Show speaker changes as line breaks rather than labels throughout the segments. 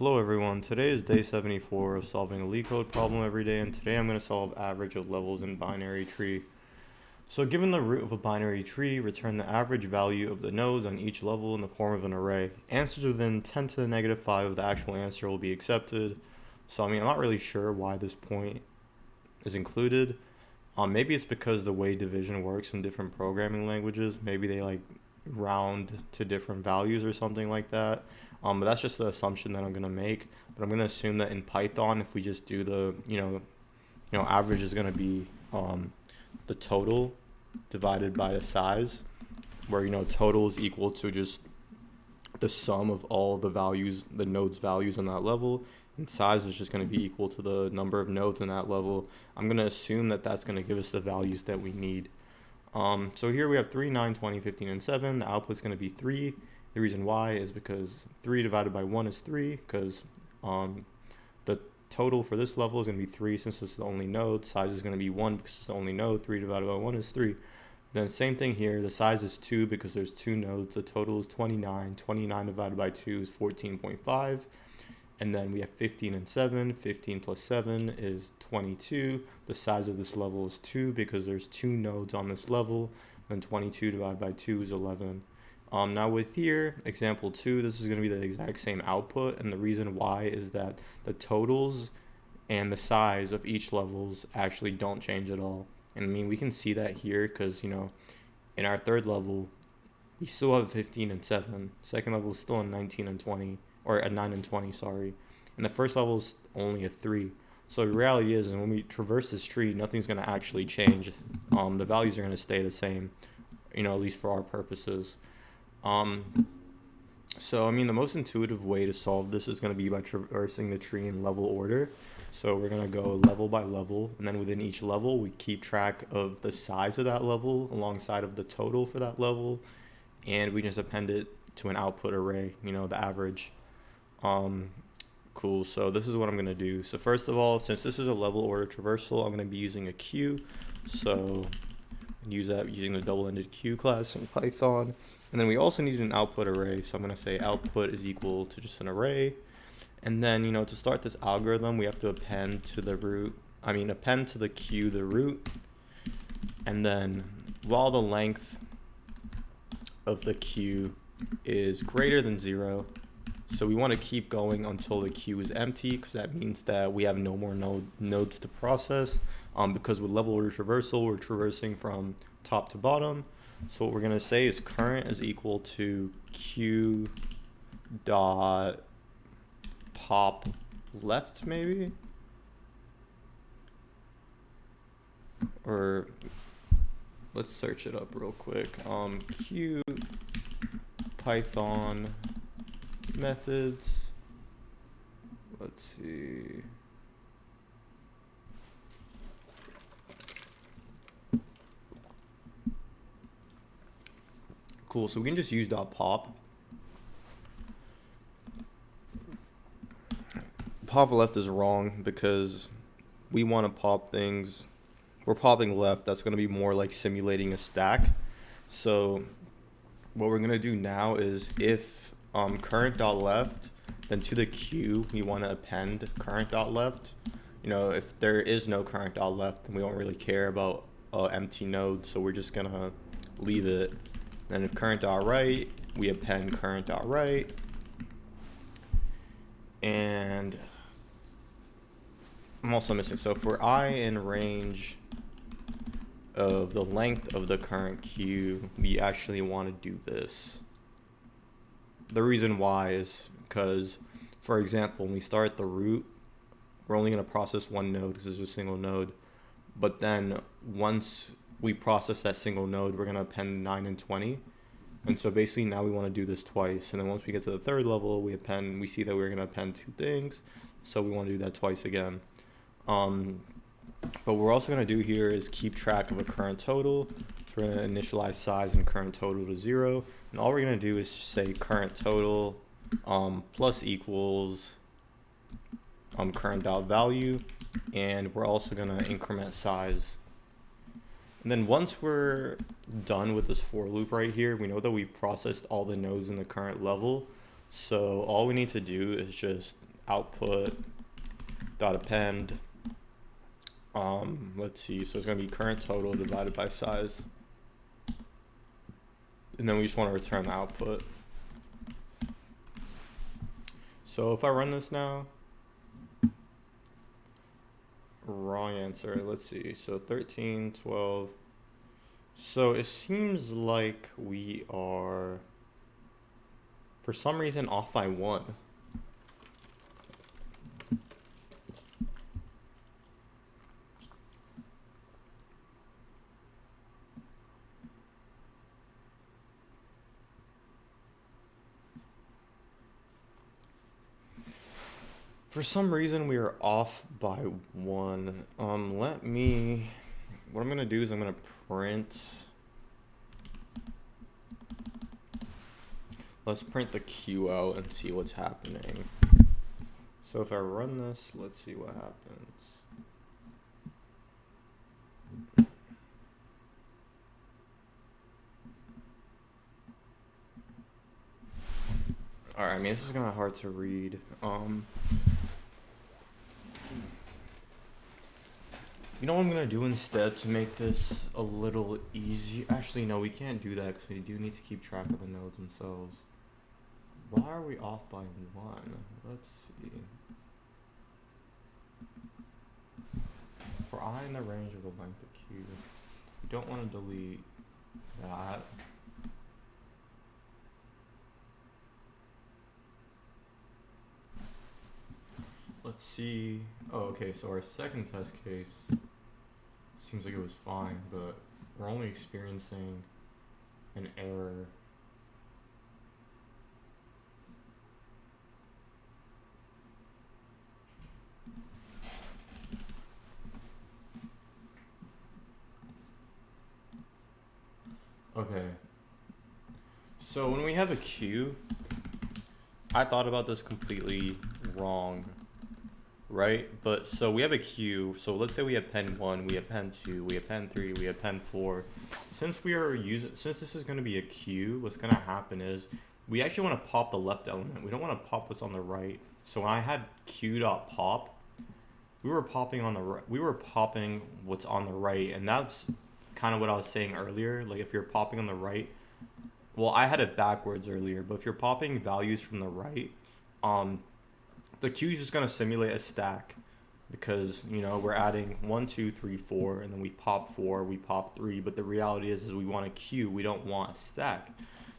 Hello everyone, today is day 74 of solving a LeetCode problem every day, and today I'm going to solve average of levels in binary tree. So given the root of a binary tree, return the average value of the nodes on each level in the form of an array. Answers within 10 to the negative 5 of the actual answer will be accepted. So I'm not really sure why this point is included. Maybe it's because the way division works in different programming languages, maybe they round to different values or something like that. But that's just the assumption that I'm gonna make. But I'm gonna assume that in Python, if we just do the average is gonna be the total divided by the size, where total is equal to just the sum of all the values, the nodes values on that level, and size is just going to be equal to the number of nodes in that level. I'm going to assume that that's going to give us the values that we need. So here we have 3, 9, 20, 15, and 7. The output is going to be 3. The reason why is because 3 divided by 1 is 3, because the total for this level is going to be 3 since it's the only node. Size is going to be 1 because it's the only node. 3 divided by 1 is 3. Then same thing here, the size is 2 because there's 2 nodes. The total is 29. 29 divided by 2 is 14.5. And then we have 15 and 7. 15 plus 7 is 22. The size of this level is 2 because there's 2 nodes on this level. Then 22 divided by 2 is 11. Now with here, example 2, this is going to be the exact same output. And the reason why is that the totals and the size of each levels actually don't change at all. And we can see that here because, in our third level, we still have 15 and 7. Second level is still a 19 and 20, or a 9 and 20, sorry. And the first level is only a 3. So the reality is, and when we traverse this tree, nothing's going to actually change. The values are going to stay the same, at least for our purposes. So, the most intuitive way to solve this is going to be by traversing the tree in level order. So we're going to go level by level, and then within each level, we keep track of the size of that level alongside of the total for that level, and we just append it to an output array, the average. Cool, so this is what I'm going to do. So first of all, since this is a level order traversal, I'm going to be using a queue. So use that using the double-ended queue class in Python. And then we also need an output array. So I'm going to say output is equal to just an array. And then, to start this algorithm, we have to append to the queue the root. And then while the length of the queue is greater than 0, so we want to keep going until the queue is empty, because that means that we have no more nodes to process. Because with level order traversal, we're traversing from top to bottom. So what we're going to say is current is equal to queue dot pop left, maybe, or let's search it up real quick. Queue Python methods, let's see. Cool, so we can just use .pop. Pop left is wrong because we want to pop things. We're popping left. That's going to be more like simulating a stack. So what we're going to do now is if current.left, then to the queue, we want to append current.left. If there is no current.left, then we don't really care about empty node. So we're just going to leave it. And if current.right, we append current.right. And I'm also missing. So for I in range of the length of the current queue, we actually want to do this. The reason why is because, for example, when we start the root, we're only going to process one node because it's a single node. But then once we process that single node, we're going to append 9 and 20. And so basically now we want to do this twice. And then once we get to the third level, we see that we're going to append 2 things. So we want to do that twice again. But what we're also going to do here is keep track of a current total. So we're going to initialize size and current total to 0. And all we're going to do is just say current total plus equals current.value. And we're also going to increment size. And then once we're done with this for loop right here, we know that we've processed all the nodes in the current level. So all we need to do is just output dot append. Let's see, so it's going to be current total divided by size. And then we just want to return the output. So if I run this now, wrong answer. Let's see. So 13, 12. So it seems like we are, for some reason, off by 1. For some reason, we are off by 1. What I'm gonna do is I'm gonna print. Let's print the Q out and see what's happening. So if I run this, let's see what happens. All right, I mean, this is kind of hard to read. You know what I'm gonna do instead to make this a little easy? Actually, no, we can't do that because we do need to keep track of the nodes themselves. Why are we off by 1? Let's see. For I in the range of the length of Q, we don't want to delete that. Let's see. Oh, okay, so our second test case seems like it was fine, but we're only experiencing an error. Okay. So when we have a queue, I thought about this completely wrong, right? But so we have a queue. So let's say we append 1, we append 2, we append 3, we append 4. Since this is going to be a queue, what's going to happen is we actually want to pop the left element. We don't want to pop what's on the right. So when I had queue.pop, we were popping on the right. We were popping what's on the right, and that's kind of what I was saying earlier. Like if you're popping on the right, well, I had it backwards earlier, but if you're popping values from the right, the queue is just going to simulate a stack because, you know, we're adding 1, 2, 3, 4, and then we pop 4, we pop 3. But the reality is we want a queue. We don't want a stack.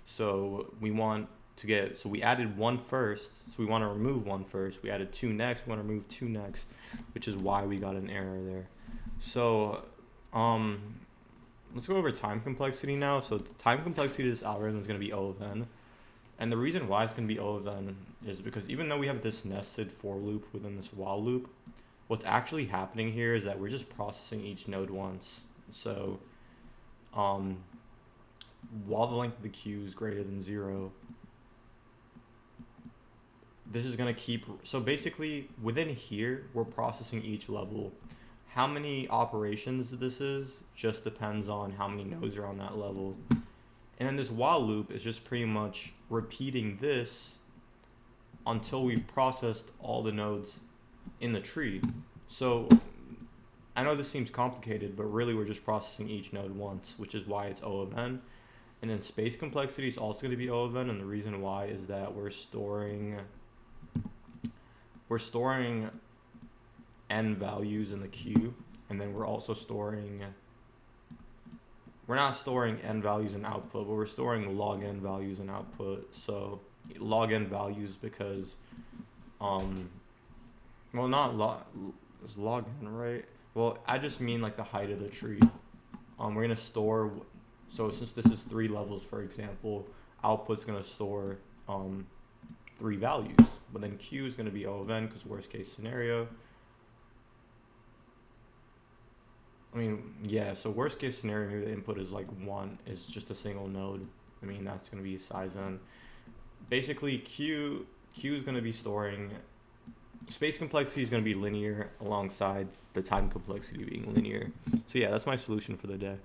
So we want to get, so we added 1 first. So we want to remove 1 first. We added 2 next. We want to remove 2 next, which is why we got an error there. So, let's go over time complexity now. So the time complexity of this algorithm is going to be O of n. And the reason why it's going to be O of n is because even though we have this nested for loop within this while loop, what's actually happening here is that we're just processing each node once. So while the length of the queue is greater than 0, this is going to keep, so basically within here, we're processing each level. How many operations this is just depends on how many nodes are on that level. And then this while loop is just pretty much repeating this until we've processed all the nodes in the tree. So I know this seems complicated, but really we're just processing each node once, which is why it's O of n. And then space complexity is also going to be O of n, and the reason why is that we're storing n values in the queue, and then we're also storing, we're not storing n values in output, but we're storing log n values in output. So log n values because well, not log, it's log n, right? Well, I just mean like the height of the tree. We're gonna store, so since this is 3 levels, for example, output's gonna store 3 values, but then Q is gonna be O of n because worst case scenario. I mean, yeah, so worst case scenario, maybe the input is like 1, is just a single node. I mean, that's going to be size n. Basically, Q is going to be storing, space complexity is going to be linear alongside the time complexity being linear. So yeah, that's my solution for the day.